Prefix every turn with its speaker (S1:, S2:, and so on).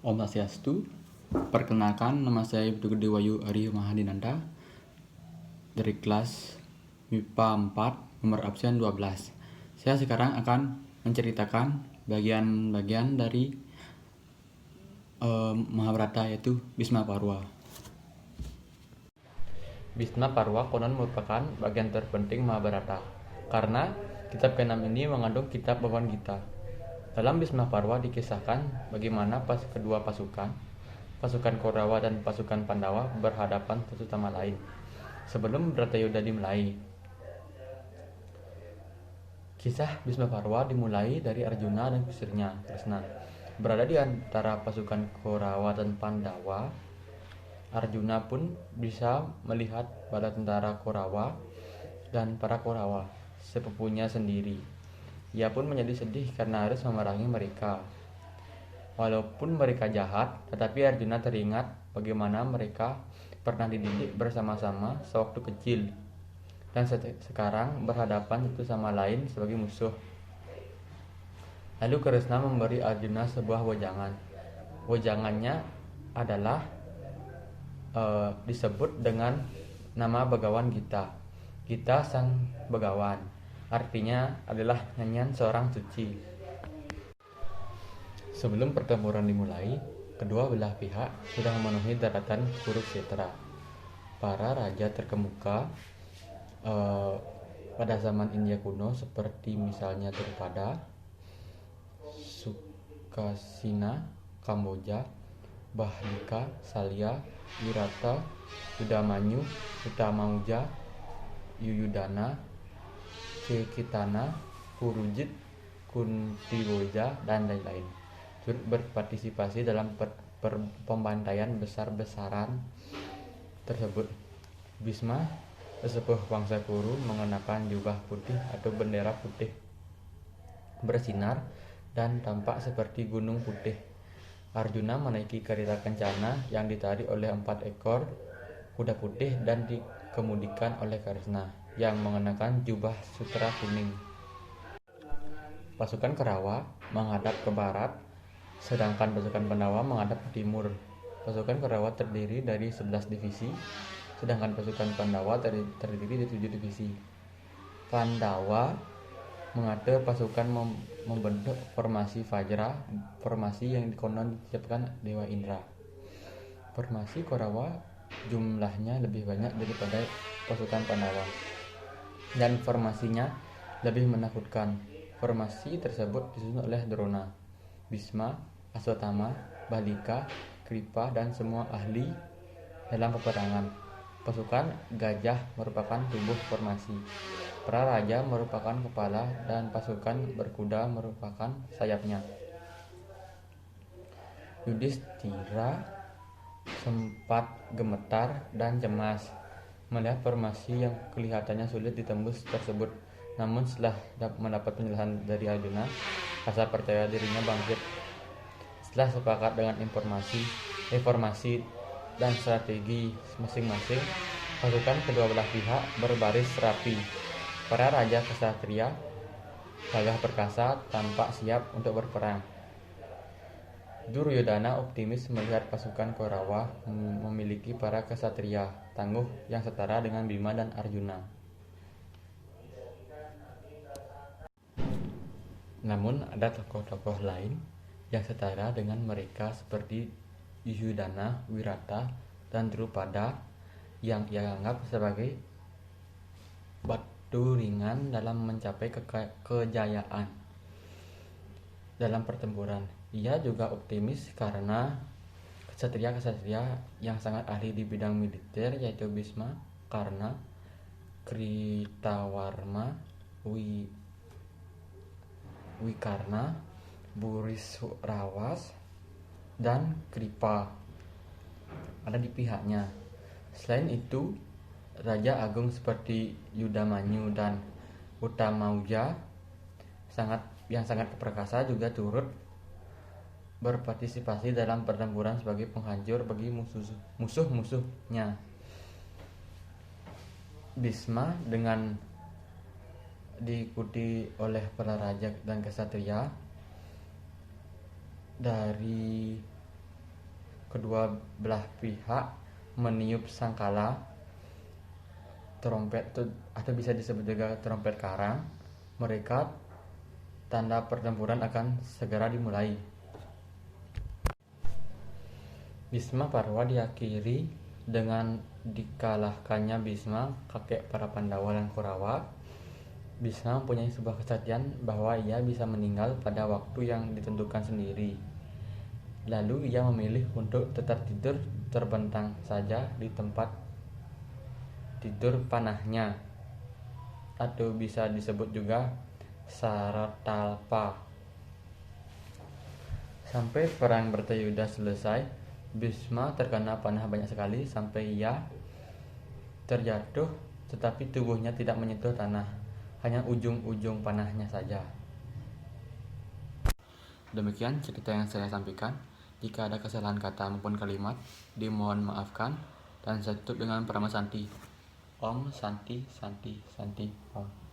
S1: Om Swastiastu. Perkenalkan, nama saya Ibtu Gede Wayu Ari Mahadinanda dari kelas MIPA 4, nomor absen 12. Saya sekarang akan menceritakan bagian-bagian dari Mahabharata, yaitu Bhisma Parwa. Bhisma Parwa konon merupakan bagian terpenting Mahabharata karena kitab ke-6 ini mengandung kitab Bhagavad Gita. Dalam Bhisma Parwa dikisahkan bagaimana kedua pasukan Kaurawa dan pasukan Pandawa berhadapan satu sama lain sebelum Bharatayuddha dimulai. Kisah Bhisma Parwa dimulai dari Arjuna dan kusurnya Krishna. Berada di antara pasukan Kaurawa dan Pandawa, Arjuna pun bisa melihat bala tentara Kaurawa dan para Kaurawa, sepupunya sendiri. Ia pun menjadi sedih karena harus memerangi mereka. Walaupun mereka jahat, tetapi Arjuna teringat bagaimana mereka pernah dididik bersama-sama sewaktu kecil dan sekarang berhadapan satu sama lain sebagai musuh. Lalu Krishna memberi Arjuna sebuah wejangan. Wejangannya adalah disebut dengan nama Bhagawan Gita. Gita sang Bhagawan. Artinya adalah nyanyian seorang suci. Sebelum pertempuran dimulai, kedua belah pihak sudah memenuhi daratan Kurukshetra. Para raja terkemuka pada zaman India kuno seperti misalnya Drupada, Sukasina, Kamboja, Bahlika, Salya, Wirata, Udamanyu, Utamauja, Yuyudana, Cekitana, Purujit, Kuntiboja, dan lain-lain turut berpartisipasi dalam pembantaian besar-besaran tersebut. Bhisma, sesepuh bangsa Kuru, mengenakan jubah putih atau bendera putih bersinar dan tampak seperti gunung putih. Arjuna menaiki kereta kencana yang ditarik oleh 4 ekor kuda putih dan dikemudikan oleh Krishna yang mengenakan jubah sutra kuning. Pasukan Kaurawa menghadap ke barat, sedangkan pasukan Pandawa menghadap ke timur. Pasukan Kaurawa terdiri dari 11 divisi, sedangkan pasukan Pandawa terdiri dari 7 divisi. Pandawa mengatur pasukan membentuk formasi Vajra, formasi yang konon diciptakan Dewa Indra. Formasi Kaurawa jumlahnya lebih banyak daripada pasukan Pandawa dan formasinya lebih menakutkan. Formasi tersebut disusun oleh Drona, Bhisma, Ashwatthama, Bahlika, Kripa, dan semua ahli dalam peperangan. Pasukan gajah merupakan tubuh formasi, para raja merupakan kepala, dan pasukan berkuda merupakan sayapnya. Yudhishthira sempat gemetar dan cemas melihat formasi yang kelihatannya sulit ditembus tersebut. Namun setelah mendapat penjelasan dari Arjuna, rasa percaya dirinya bangkit. Setelah sepakat dengan informasi dan strategi masing-masing, pasukan kedua belah pihak berbaris rapi. Para raja ksatria gagah perkasa tampak siap untuk berperang. Duryodhana optimis melihat pasukan Kaurawa memiliki para ksatria tangguh yang setara dengan Bima dan Arjuna. Namun ada tokoh-tokoh lain yang setara dengan mereka seperti Yuyudana, Wirata, dan Drupada yang ia anggap sebagai batu ringan dalam mencapai kejayaan dalam pertempuran. Ia juga optimis karena ksatria-ksatria yang sangat ahli di bidang militer, yaitu Bhisma, Karna, Kritawarma, Wikarna, Burisrawas, dan Kripa ada di pihaknya. Selain itu, raja agung seperti Yudamanyu dan Utamauja yang sangat perkasa juga turut berpartisipasi dalam pertempuran sebagai penghancur bagi musuh-musuhnya. Bhisma dengan diikuti oleh para raja dan ksatria dari kedua belah pihak meniup sangkala trompet atau bisa disebut juga trompet karang, mereka tanda pertempuran akan segera dimulai. Bhisma Parwa diakhiri dengan dikalahkannya Bhisma, kakek para Pandawa dan Kurawa. Bhisma mempunyai sebuah kesaktian bahwa ia bisa meninggal pada waktu yang ditentukan sendiri. Lalu ia memilih untuk tetap tidur terbentang saja di tempat tidur panahnya, atau bisa disebut juga Saratalpa. Sampai perang Bharatayuddha selesai, Bhisma terkena panah banyak sekali sampai ia terjatuh, tetapi tubuhnya tidak menyentuh tanah, hanya ujung-ujung panahnya saja. Demikian cerita yang saya sampaikan. Jika ada kesalahan kata maupun kalimat, dimohon maafkan, dan saya tutup dengan Parama Santi. Om Santi Santi Santi Om.